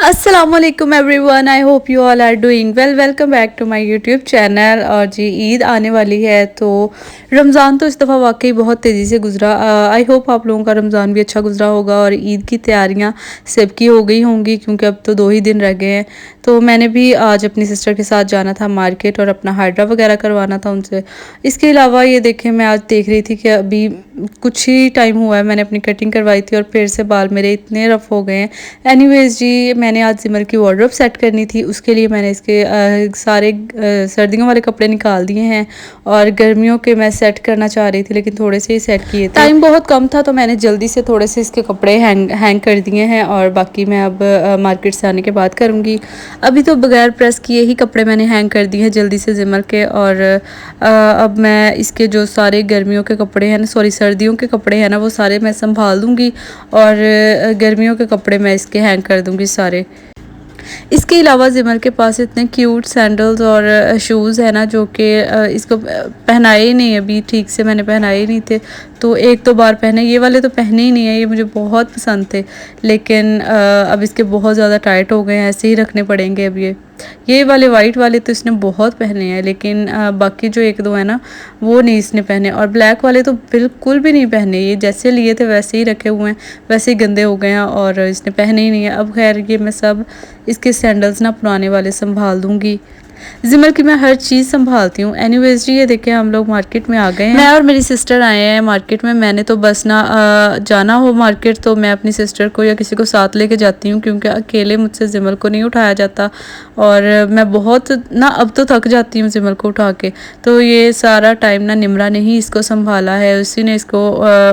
अस्सलामुअलैकुम everyone, I hope you all are doing well. Welcome back to my YouTube channel. और जी ईद आने वाली है तो रमज़ान तो इस दफ़ा वाकई बहुत तेज़ी से गुजरा। आई होप आप लोगों का रमज़ान भी अच्छा गुजरा होगा और ईद की तैयारियां सबकी हो गई होंगी क्योंकि अब तो 2 ही दिन रह गए हैं। तो मैंने भी आज अपनी सिस्टर के साथ जाना था मार्केट और अपना हाइड्रा वगैरह करवाना था उनसे। इसके अलावा ये देखें, मैं आज देख रही थी कि अभी कुछ ही टाइम हुआ है मैंने अपनी कटिंग करवाई थी और फिर से बाल मेरे इतने रफ़ हो गए हैं। एनीवेज जी, मैंने आज सिमर की वार्डरोब सेट करनी थी, उसके लिए मैंने इसके सारे सर्दियों वाले कपड़े निकाल दिए हैं और गर्मियों के मैं सेट करना चाह रही थी लेकिन थोड़े से ही सेट किए थे। टाइम बहुत कम था तो मैंने जल्दी से थोड़े से इसके कपड़े हैंग कर दिए हैं और बाकी मैं अब मार्केट से आने के बाद करूँगी। अभी तो बगैर प्रेस किए ही कपड़े मैंने हैंग कर दिए हैं जल्दी से सिमर के। और अब मैं इसके जो सारे गर्मियों के कपड़े हैं ना, सॉरी सर्दियों के कपड़े हैं ना, वो सारे मैं संभाल दूँगी और गर्मियों के कपड़े मैं इसके हैंग कर दूँगी सारे। इसके अलावा जिमर के पास इतने क्यूट सैंडल्स और शूज़ है ना जो कि इसको पहनाए ही नहीं, अभी ठीक से मैंने पहनाए ही नहीं थे। तो एक दो बार पहने, ये वाले तो पहने ही नहीं है, ये मुझे बहुत पसंद थे लेकिन अब इसके बहुत ज़्यादा टाइट हो गए हैं, ऐसे ही रखने पड़ेंगे अब ये वाले वाइट वाले तो इसने बहुत पहने हैं लेकिन बाकी जो एक दो है ना वो नहीं इसने पहने। और ब्लैक वाले तो बिल्कुल भी नहीं पहने, ये जैसे लिए थे वैसे ही रखे हुए हैं, वैसे ही गंदे हो गए हैं और इसने पहने ही नहीं है। अब खैर ये मैं सब इसके सैंडल्स ना पुराने वाले संभाल दूँगी। जिमर की मैं हर चीज़ संभालती हूँ। एनीवेज जी, ये देखिए हम लोग मार्केट में आ गए हैं। मैं और मेरी सिस्टर आए हैं मार्केट में। मैंने तो बस ना जाना हो मार्केट तो मैं अपनी सिस्टर को या किसी को साथ लेके जाती हूँ क्योंकि अकेले मुझसे जिमर को नहीं उठाया जाता और मैं बहुत ना अब तो थक जाती हूँ जिमर को उठा के। तो ये सारा टाइम ना निमरा ने ही इसको संभाला है, उसी ने इसको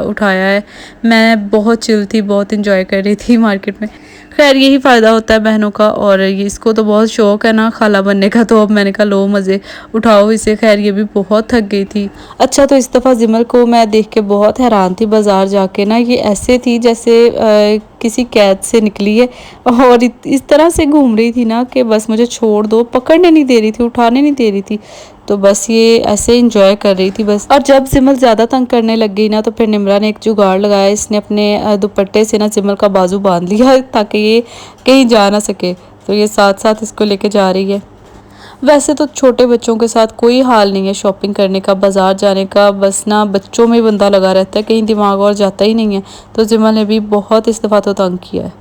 उठाया है। मैं बहुत चिल थी, बहुत इंजॉय कर रही थी मार्केट में। खैर यही फ़ायदा होता है बहनों का और ये इसको तो बहुत शौक़ है ना खाला बनने का, तो अब मैंने कहा लो मज़े उठाओ इसे। खैर ये भी बहुत थक गई थी। अच्छा, तो इस दफ़ा जिमर को मैं देख के बहुत हैरान थी बाज़ार जाके ना, ये ऐसे थी जैसे किसी कैद से निकली है और इस तरह से घूम रही थी ना कि बस मुझे छोड़ दो, पकड़ने नहीं दे रही थी, उठाने नहीं दे रही थी। तो बस ये ऐसे इंजॉय कर रही थी बस। और जब सिमर ज़्यादा तंग करने लग गई ना तो फिर निमरा ने एक जुगाड़ लगाया, इसने अपने दुपट्टे से ना सिमर का बाजू बांध लिया ताकि ये कहीं जा ना सके। तो ये साथ साथ इसको लेके जा रही है। वैसे तो छोटे बच्चों के साथ कोई हाल नहीं है शॉपिंग करने का, बाज़ार जाने का, बस ना बच्चों में बंदा लगा रहता है, कहीं दिमाग और जाता ही नहीं है। तो जिमर ने भी बहुत इस दफ़ा तो तंग किया है।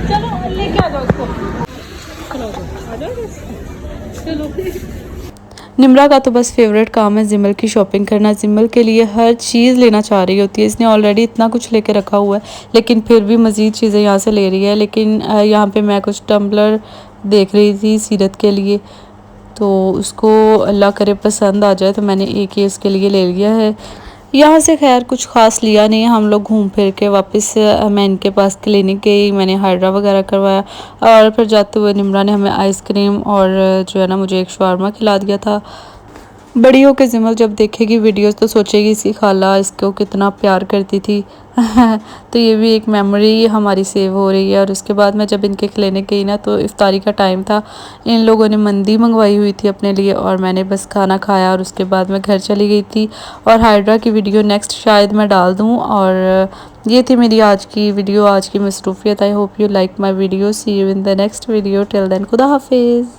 चलो लेके आ जाओ उसको, आ जाओ चलो। निमरा का तो बस फेवरेट काम है जिमल की शॉपिंग करना। जिमल के लिए हर चीज़ लेना चाह रही होती है, इसने ऑलरेडी इतना कुछ लेके रखा हुआ है लेकिन फिर भी मज़ीद चीज़ें यहाँ से ले रही है। लेकिन यहाँ पे मैं कुछ टम्बलर देख रही थी सीरत के लिए, तो उसको अल्लाह करे पसंद आ जाए तो मैंने एक ही उसके लिए ले लिया है। यहाँ से खैर कुछ ख़ास लिया नहीं, हम लोग घूम फिर के वापस मैं इनके पास क्लिनिक गई, मैंने हाइड्रा वगैरह करवाया और फिर जाते हुए निमरा ने हमें आइसक्रीम और जो है ना मुझे एक शवारमा खिला दिया था। बड़ी हो के जिमल जब देखेगी वीडियोस तो सोचेगी इसकी खाला इसको कितना प्यार करती थी। तो ये भी एक मेमोरी हमारी सेव हो रही है। और उसके बाद मैं जब इनके क्लिनिक गई ना तो इफ्तारी का टाइम था, इन लोगों ने मंदी मंगवाई हुई थी अपने लिए और मैंने बस खाना खाया और उसके बाद मैं घर चली गई थी। और हाइड्रा की वीडियो नेक्स्ट शायद मैं डाल दूँ। और ये थी मेरी आज की वीडियो, आज की मसरूफियत। I hope you like my video. See you in the next video. Till then खुदा हाफिज़।